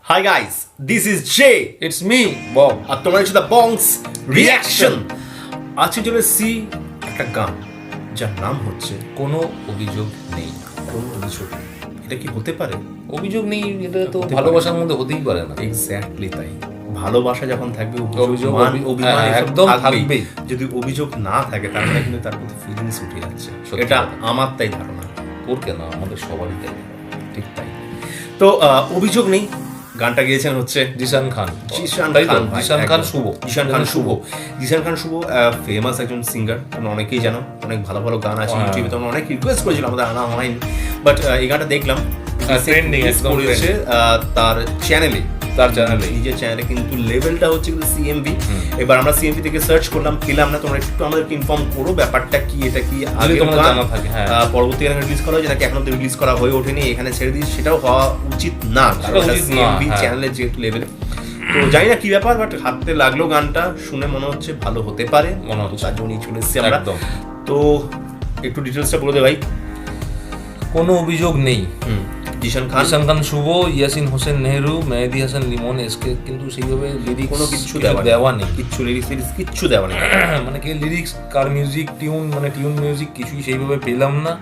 Hi guys, this is Jay. It's me, Bob. আর তোমরা হচ্ছে the বংস reaction. আজকে চলে এসেছি একটা গান যার নাম হচ্ছে কোনো অভিযোগ নেই। কোনো অভিযোগ নেই। এটা কি হতে পারে? অভিযোগ নেই, এটা তো হতে ভালোবাসার মধ্যে হতেই পারে না। এক্স্যাক্টলি তাই। ভালোবাসা যখন থাকবে অভিযোগ, অভিমান হ্যাঁ, এসব একদম থাকবেই। থাকবেই। যদি অভিযোগ না থাকে তার মানে কিন্তু তার প্রতি ফিলিংস উঠে যাচ্ছে। সত্যি এটা কথা। আমার তাই ধারণা। তোর কেন, আমাদের সবারই তাই। ঠিক তাই। তো অভিযোগ নেই গানটা গেয়েছেন হচ্ছে জিশান খান। জিশান তাই তো? খান ভাই, জিশান খান একদম। শুভ। জিশান খান শুভ। জিশান খান শুভ ফেমাস একজন সিঙ্গার, তোমরা অনেকেই জানো। অনেক ভালো ভালো গান আছে হ্যাঁ। ইউটিউবে, তোমরা অনেক রিকোয়েস্ট করেছিল, আমাদের আনা হয়নি। বাট এই গানটা দেখলাম ট্রেন্ডিং, একদম করেছে তার চ্যানেলে। তার চ্যানেলে নিজের চ্যানেলে, কিন্তু লেভেলটা হচ্ছে কিন্তু সিএমভি। এবার আমরা সিএমভি থেকে সার্চ করলাম, পেলাম না। তোমরা একটু আমাদেরকে ইনফর্ম করো ব্যাপারটা কি, এটা কি আগে তোমরা জানা থাকে। হ্যাঁ, পরবর্তীকালে রিলিজ করা হয়েছে নাকি এখন অব্দি রিলিজ করা হয়ে ওঠেনি, এখানে ছেড়ে দিয়েছি, সেটাও হওয়া উচিত না, কারণ এটা উচিত না, সিএমভি হ্যাঁ। চ্যানেলের যে লেভেলে। তো জানি না কি ব্যাপার, বাট হাতে লাগলো গানটা, শুনে মনে হচ্ছে ভালো হতে পারে, মনে হচ্ছে। তার জন্যই চলে এসেছি আমরা। একদম। তো একটু ডিটেলসটা বলে দে ভাই। কোনো অভিযোগ নেই। জিশান খান, জিশান খান শুভ, ইয়াসিন হোসেন নেহরু, মেহেদি হাসান লিমন, এসকে কিন্তু সেইভাবে লিরিক্স কোনো কিচ্ছু দেওয়া নেই। কিচ্ছু লিরিক্স কিচ্ছু দেওয়া নেই। মানে কি লিরিক্স, কার মিউজিক, টিউন, মানে টিউন মিউজিক কিছুই সেইভাবে পেলাম না।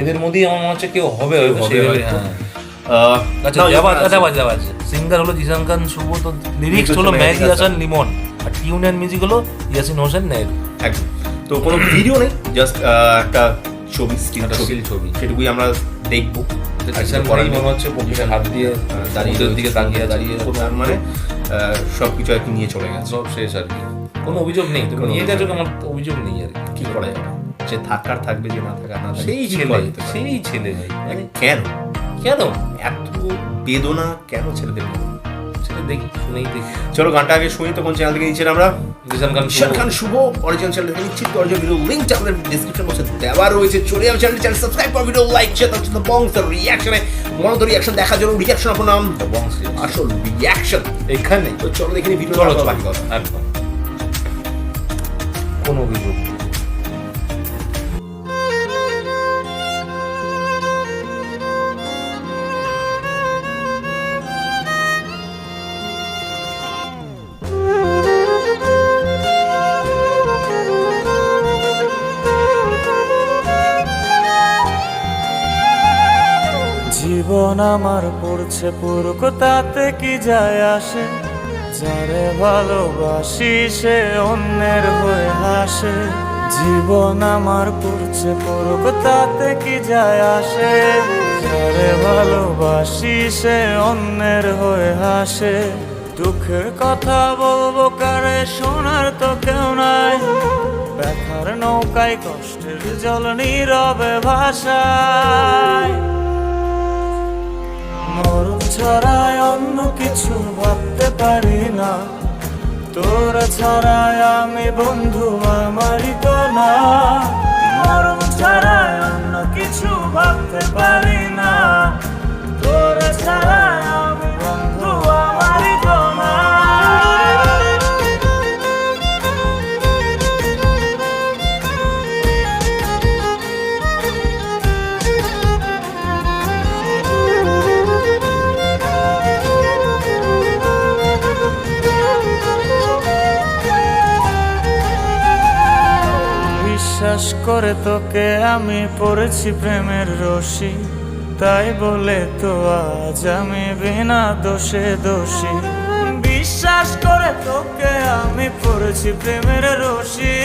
এদের মধ্যেই আমার মনে হচ্ছে কেউ হবে হয়তো হবে সেইভাবে। হয়তো। হ্যাঁ। আচ্ছা, আওয়াজ সিঙ্গার হলো জিশান খান শুভ, তো লিরিক্স হলো মেহেদি হাসান লিমন, আর টিউন এন্ড মিউজিক হলো ইয়াসিন হোসেন নেহরু। একদম। তো কোনো ভিডিও নেই, জাস্ট একটা ছবি, একটা still ছবি। সেটুকুই আমরা দেখবো। জিশান খানই মনে হচ্ছে পকেটে হাত দিয়ে দাঁড়িয়ে দাঁড়িয়ে দিকে তাকিয়ে দাঁড়িয়ে তার মানে সব কিছু আর কি নিয়ে চলে গেছে। সব শেষ আর কি। কোনো অভিযোগ নেই, তুমি কোনো নিয়ে অভিযোগ গেছো, আমার অভিযোগ নেই আর কি। কি করা যাবে? যে থাকার থাকবে, যে না থাকার না থাকবে। সেই কি ছেলে, করা যেতে পারে? সেই ছেলে ভাই। মানে কেন কেন এত বেদনা, কেন ছেলেদের মনে? সেটা দেখি, শুনেই দেখি। চলো গানটা আগে শুনি, তখন চ্যানেল থেকে নিচ্ছিলাম আমরা। জিশান খান জিশান খান শুভ অরিজিনাল চ্যানেল থেকে নিচ্ছি। অরিজিনাল ভিডিও লিংকটা আমাদের ডেসক্রিপশন বক্সে দেওয়া রয়েছে, চলে যাবে চ্যানেল সাবস্ক্রাইব করো, ভিডিও লাইক শেয়ার, তার সাথে বংস রিঅ্যাকশনে মনত রিঅ্যাকশন দেখার জন্য রিঅ্যাকশন আপনার নাম বংশ আসল রিঅ্যাকশন এখানে। তো চলো দেখে ভিডিও চলো চলো চলো, বাকি কথা। একদম কোনো অভিযোগ নেই। জীবন আমার পড়ছে পুরুক, তাতে কি যায় আসে? যারে ভালোবাসি সে অন্যের হয়ে হাসে। জীবন আমার পড়ছে পুরুক, তাতে কি যায় আসে? যারে ভালোবাসি সে অন্যের হয়ে হাসে। দুঃখের কথা বলবো কারে, শোনার তো কেউ নাই। ব্যথার নৌকায় কষ্টের জল নীরবে ভাষায়। মরণ ছাড়ায় অন্য কিছু ভাবতে পারি না, তোর ছাড়ায় আমি বন্ধু আমারই তো না। মরণ ছাড়ায় অন্য কিছু ভাবতে পারি না, তোর ছাড়ায় আমি বন্ধু আমারই তো না। বিশ্বাস করে তোকে আমি পড়েছি প্রেমের রশি, তাই বলে তো আজ আমি বিনা দোষে দোষী। বিশ্বাস করে তোকে আমি পড়েছি প্রেমের রশি,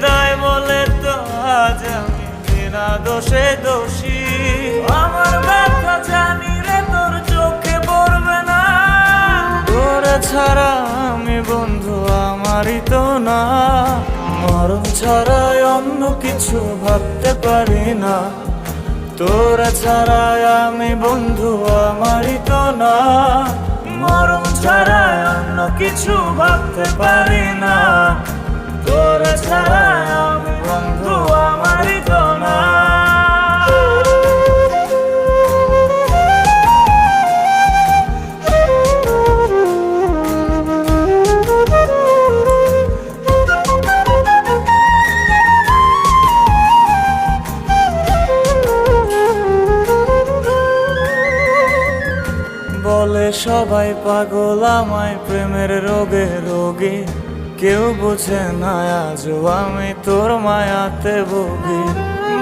তাই বলে তো আজ আমি বিনা দোষে দোষী। আমার ব্যথা জানি রে তোর চোখে পড়বে না, তোর ছাড়া আমি বন্ধু আমারই তো না। মরণ ছাড়াই অন্য কিছু ভাবতে পারি না, তোর ছাড়াই আমি বন্ধু আমারই তো না। মরণ ছাড়াই অন্য কিছু ভাবতে পারি না, তোর ছাড়াই আমি বন্ধু আমারই তো না। বলে সবাই পাগল আমায় প্রেমের রোগে রোগী, কেউ বোঝে না আজও আমি তোর মায়াতে ভোগী।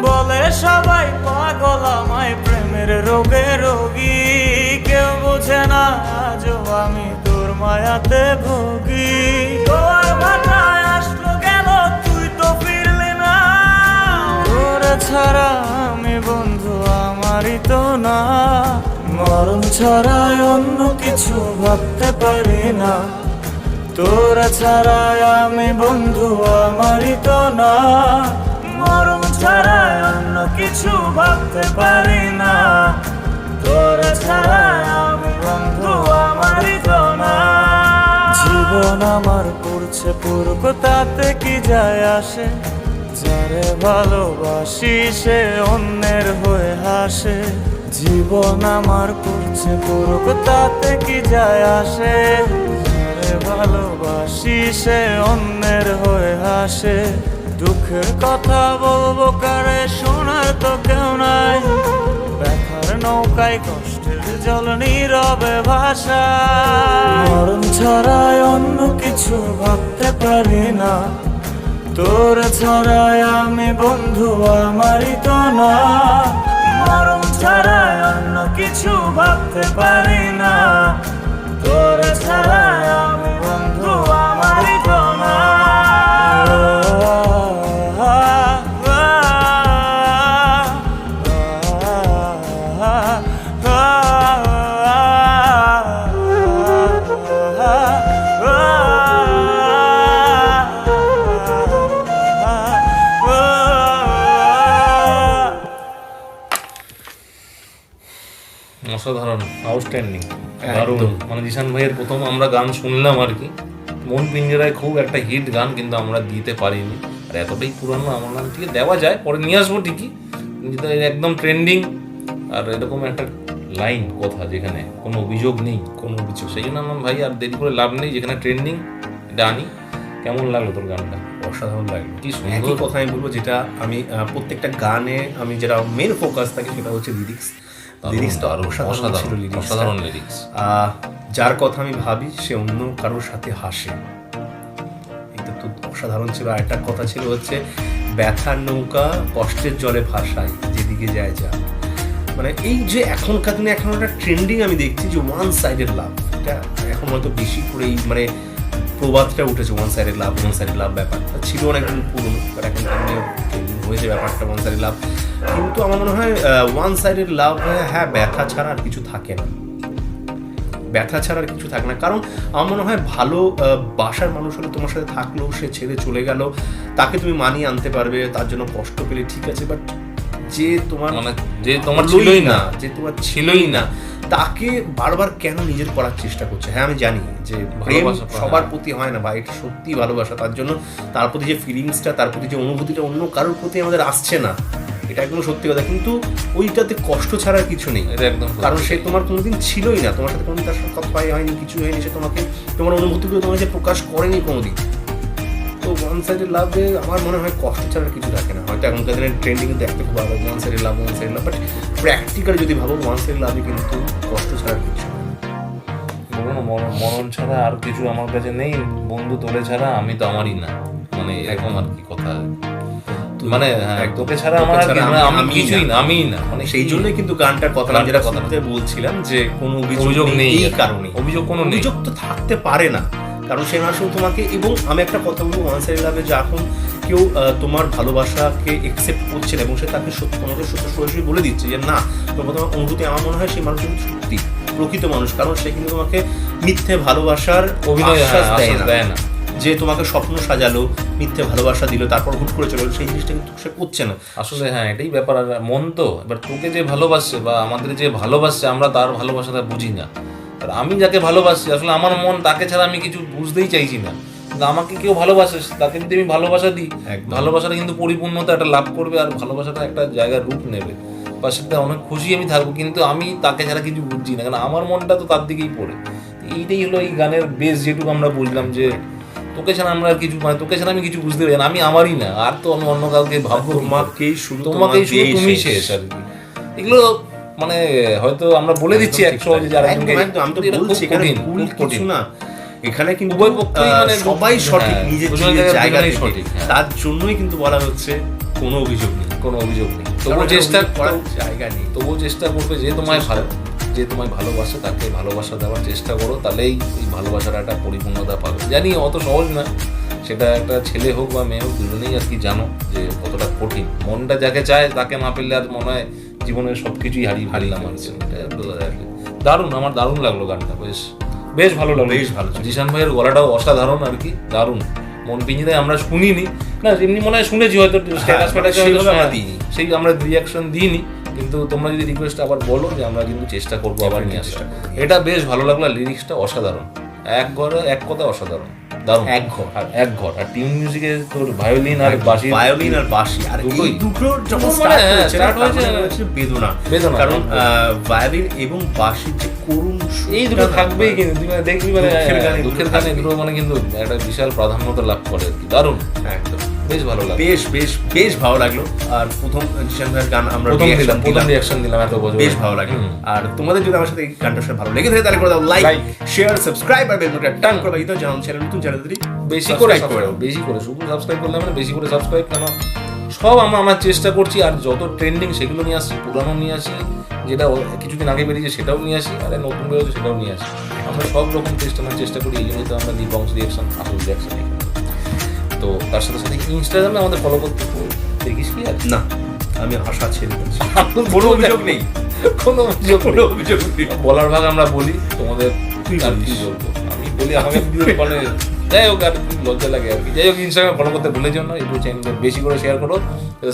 বলে সবাই পাগল আমায় প্রেমের রোগে রোগী, কেউ বোঝে না আজও আমি তোর মায়াতে ভোগী। তোর ভাটায় আসলো গেল তুই তো ফিরলি না, তোর ছাড়া আমি বন্ধু আমারই তো না। মরণ ছাড়া অন্য কিছু ভাবতে পারি না, তোর ছাড়া আমি বন্ধু আমারই তো না। মরণ ছাড়া অন্য কিছু ভাবতে পারি না, তোর ছাড়া আমি বন্ধু আমারই তো না। জীবন আমার পড়ছে পুরক তাতে কি যায় আসে, যারে ভালোবাসি সে অন্যের হয়ে হাসে। জীবন আমার পড়ছে পুরক তাতে কি যায় আসে, যারে ভালোবাসি সে অন্যের হয়ে হাসে। দুঃখের কথা বলবো কারে শোনার তো কেউ নাই, ব্যথার নৌকায় কষ্টের জল নীরবে ভাষা। মরণ ছাড়াই অন্য কিছু ভাবতে পারি না, তোর ছাড়াই আমি বন্ধু আমারই তো না। মরণ ছাড়াই অন্য কিছু ভাবতে পারি না, তোর ছাড়াই আমি বন্ধু আমারই তো না। অসাধারণ, আউটস্ট্যান্ডিং, একদম। দারুণ। মানে জিশান ভাইয়ের প্রথম আমরা গান শুনলাম আর কি, মন পিঞ্জরায় খুব একটা হিট গান, কিন্তু আমরা দিতে পারিনি। আর এতটাই পুরানো আমার নাম থেকে দেওয়া যায়, পরে নিয়ে আসবো ঠিকই, কিন্তু একদম ট্রেন্ডিং। আর এরকম একটা লাইন কথা যেখানে কোনো অভিযোগ নেই, কোনো কিছু, সেই জন্য আমার ভাই আর দেরি করে লাভ নেই, যেখানে ট্রেন্ডিং এটা আনি। কেমন লাগলো তোর গানটা? অসাধারণ লাগলো। কি একই সুন্দর কথা আমি বলবো, যেটা আমি প্রত্যেকটা গানে আমি যেটা মেন ফোকাস থাকে সেটা হচ্ছে লিরিক্স। লিরিক্সটা অসাধারণ ছিল, অসাধারণ লিরিক্স। যার কথা আমি ভাবি সে অন্য কারোর সাথে হাসে, এটা তো অসাধারণ ছিল। আর একটা কথা ছিল হচ্ছে ব্যথার নৌকা কষ্টের জলে ভাসায় যেদিকে যায় যা। মানে এই যে এখনকার দিনে এখন একটা ট্রেন্ডিং আমি দেখছি যে ওয়ান সাইডেড লাভ, এটা এখন হয়তো বেশি করে এই মানে প্রবাদটা উঠেছে, ওয়ান সাইডেড লাভ ব্যাপারটা ছিল অনেকদিন পুরনো, বাট এখন হয়েছে ব্যাপারটা ওয়ান সাইডেড লাভ। কিন্তু আমার মনে হয় ওয়ান সাইডেড লাভ, হ্যাঁ ব্যথা ছাড়া আর কিছু থাকে না, ব্যথা ছাড়া আর কিছু থাকে না। কারণ আমার মনে হয় ভালো বাসার মানুষ হলে তোমার সাথে থাকলেও সে ছেড়ে চলে গেল, তাকে তুমি মানিয়ে আনতে পারবে, তার জন্য কষ্ট পেলে ঠিক আছে, বাট যে তোমার মানে যে তোমার ছিলই না, যে তোমার ছিলই না, তাকে বারবার কেন নিজের করার চেষ্টা করছে? হ্যাঁ আমি জানি যে প্রেম সবার প্রতি হয় না, বা এটা সত্যি ভালোবাসা, তার জন্য তার প্রতি যে ফিলিংসটা, তার প্রতি যে অনুভূতিটা অন্য কারোর প্রতি আমাদের আসছে না, এটা একদম সত্যি কথা। কিন্তু ওইটাতে কষ্ট ছাড়া কিছু নেই, এটা একদম, কারণ সে তোমার কোনোদিন ছিলই না, তোমার সাথে কোনোদিন তার সাথে কথা হয়নি, কিছু হয়নি, সে তোমাকে তোমার অনুভূতিগুলো তোমাকে প্রকাশ করেনি কোনোদিন। তো ওয়ান সাইডেড লাভে আমার মনে হয় কষ্ট ছাড়া কিছু থাকে না। হয়তো এখনকার দিনের ট্রেন্ডিং দেখতে খুব ভালো one sided love, but practical যদি ভাবো ওয়ান সাইডেড লাভে কিন্তু কষ্ট ছাড়া কিছু না। মরণ ছাড়া আর কিছু আমার কাছে নেই, বন্ধু তোলে ছাড়া আমি তো আমারই না, মানে এরকম আর কি কথা। মানে তোকে ছাড়া আমার আমি কিছুই না, আমিই না, মানে সেই জন্যই কিন্তু গানটার কথা যেটা কথাতে বলছিলাম যে কোনো অভিযোগ নেই, এই কারণে অভিযোগ কোনো অভিযোগ তো থাকতে পারে না, কারণ সে মানুষ তোমাকে। এবং আমি একটা কথা বলবো, ওয়ান সাইডেড লাভে যখন কেউ তোমার ভালোবাসাকে একসেপ্ট করছে না এবং সে তাকে তোমাকে সত্য সরাসরি বলে দিচ্ছে যে না তোমার অনুভূতি, আমার মনে হয় সেই মানুষ কিন্তু সত্যি প্রকৃত মানুষ, কারণ সে কিন্তু তোমাকে মিথ্যে ভালোবাসার অভিনয় দেয় না, যে তোমাকে স্বপ্ন সাজালো, মিথ্যে ভালোবাসা দিল, তারপর হুট করে চলে গেলো, সেই জিনিসটা কিন্তু সে করছে না আসলে। হ্যাঁ এটাই ব্যাপার। আর মন তো এবার তোকে যে ভালোবাসছে বা আমাদের যে ভালোবাসছে, আমরা তার ভালোবাসাটা বুঝি না। আর আমি যাকে ভালোবাসি, আসলে আমার মন তাকে ছাড়া আমি কিছু বুঝতেই চাইছি না, কিন্তু আমাকে কেউ ভালোবাসে, তাকে যদি আমি ভালোবাসা দিই, ভালোবাসাটা কিন্তু পরিপূর্ণতা একটা লাভ করবে, আর ভালোবাসাটা একটা জায়গার রূপ নেবে, বা সেটা অনেক খুশি আমি থাকবো, কিন্তু আমি তাকে ছাড়া কিছু বুঝছি না, কারণ আমার মনটা তো তার দিকেই পড়ে। এইটাই হলো এই গানের বেশ, যেটুকু আমরা বুঝলাম যে তোকে ছাড়া আমরা কিছু, মানে তোকে ছাড়া আমি কিছু বুঝতে পারি না, আমি আমারই না, আর তো অন্য কাউকে ভাববো, তোমাকেই শুধু তুমি শেষ আর কি। এগুলো মানে হয়তো আমরা বলে দিচ্ছি এক সহজে যে আরেকজনকে, একদম, আমি তো এটা খুব বলছি এখানে কঠিন, ভুল খুব কঠিন। কিছু না, এখানে কিন্তু উভয় পক্ষই মানে সবাই সঠিক হ্যাঁ, নিজের দুজনের নিজের জায়গায় জায়গা দুজনেই থেকে। সঠিক, হ্যাঁ। তার জন্যই কিন্তু বলা হচ্ছে কোনো অভিযোগ নেই, কোনো অভিযোগ নেই, তবুও কারণ চেষ্টা অভিযোগ করার জায়গা নেই। তবুও চেষ্টা করবে যে তোমায় যে তোমায় ভালোবাসে তাকে ভালোবাসা দেওয়ার চেষ্টা করো, তাহলেই এই ভালোবাসার একটা পরিপূর্ণতা পাবে। জানি অত সহজ না, সেটা একটা ছেলে হোক বা মেয়ে হোক দুজনেই আর কি জানো যে কতটা কঠিন। মনটা যাকে চায় তাকে না পেলে আর মনে হয় জীবনের সব কিছুই হারিয়ে ফেললাম আর কি। এটা বোঝা যায় আর কি। দারুণ, আমার দারুণ লাগলো গানটা, বেশ বেশ ভালো লাগলো, বেশ ভালো। জিশান ভাইয়ের গলাটাও অসাধারণ আর কি, দারুণ। মন পিঞ্জিরায় আমরা শুনিনি না, এমনি মনে হয় শুনেছি হয়তো স্ট্যাটাস ফ্যাটাসে হয়তো সেইভাবে আমরা দিইনি। সেই আমরা রিয়াকশন দিইনি, কিন্তু তোমরা যদি রিকোয়েস্ট আবার বলো যে আমরা কিন্তু চেষ্টা করবো আবার নিয়ে আসা। এটা বেশ ভালো লাগলো, লিরিক্সটা অসাধারণ, এক ঘরে এক কথা অসাধারণ, দারুণ। এক ঘর। আর টিউন মিউজিকে তোর ভায়োলিন আর বাঁশি, ভায়োলিন আর বাঁশি, আর এই দুটোই। দুটোর যখন মানে স্টার্ট start হয়েছে হয়েছে, হচ্ছে বেদনা, বেদনা, কারণ একদম। ভায়োলিন এবং বাঁশির যে করুণ এই দুটো থাকবেই, কিন্তু তুই মানে দেখবি মানে দুঃখের গানে থাকবেই। দুটো মানে কিন্তু একটা বিশাল প্রাধান্যতা লাভ করে আর কি, দারুণ, একদম বেশ ভালো লাগলো। বেশ বেশ বেশ ভালো লাগলো। আর প্রথম জিশান ভাইয়ের গান আমরা প্রথম reaction রিয়াকশন দিলাম এত বছর, বেশ ভালো লাগলো। আর তোমাদের যদি আমার সাথে এই গানটার সাথে ভালো লেগে থাকে তাহলে করে দাও লাইক, Like, শেয়ার, সাবস্ক্রাইব আর বেল বাটনটা টান করে দাও, জানান চ্যানেল নতুন চ্যানেল বেশি করে subscribe করে দাও। বেশি করে শুধু সাবস্ক্রাইব করলে মানে বেশি করে সাবস্ক্রাইব, কেন সব আমার চেষ্টা করছি, আর যত ট্রেন্ডিং সেগুলো নিয়ে আসছি, পুরানো নিয়ে আসি, যেটা কিছুদিন আগে বেরিয়েছে সেটাও নিয়ে আসি, আর নতুন বেরোচ্ছে সেটাও নিয়ে আসি। আমরা সব রকম চেষ্টা করি, এই জন্যই তো আমরা নিবংশ রিয়াকশন, আসল রিয়াকশন। তো তার সাথে সাথে ইনস্টাগ্রামে আমাদের ফলো করতে দেখিস কি আর না, আমি আশা ছেড়ে দিচ্ছি, কোনো অভিযোগ নেই, কোনো অভিযোগ কোনো অভিযোগ নেই। বলার ভাগ আমরা বলি, তোমাদের তুই আর কি বলিস। বলবো, আমি বলি আমাকে বলে যাই হোক, আর কি লজ্জা লাগে আর কি। যাই হোক, ইনস্টাগ্রাম ফলো করতে ভুলে যেও না, ইউটিউব চ্যানেলে বেশি করে শেয়ার করো,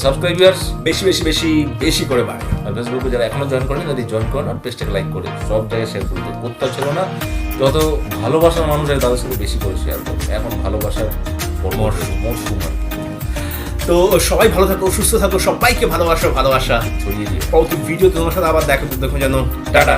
সাবস্ক্রাইবার্স বেশি বেশি বেশি বেশি করে বাড়ে। আর ফেসবুকে যারা এখনো জয়েন করেনি তাদের জয়েন করেন, আর পেজটাকে লাইক করে সব জায়গায় শেয়ার করতে করতে ছিল না। যত ভালোবাসার মানুষ আছে তাদের সাথে বেশি করে শেয়ার করো, এখন ভালোবাসার মরশুম আর কি। তো সবাই ভালো থাকো, সুস্থ থাকো, সবাইকে ভালোবাসা ছড়িয়ে দিয়ে পরবর্তী ভিডিও তোমার সাথে আবার দেখো যেন টাটা।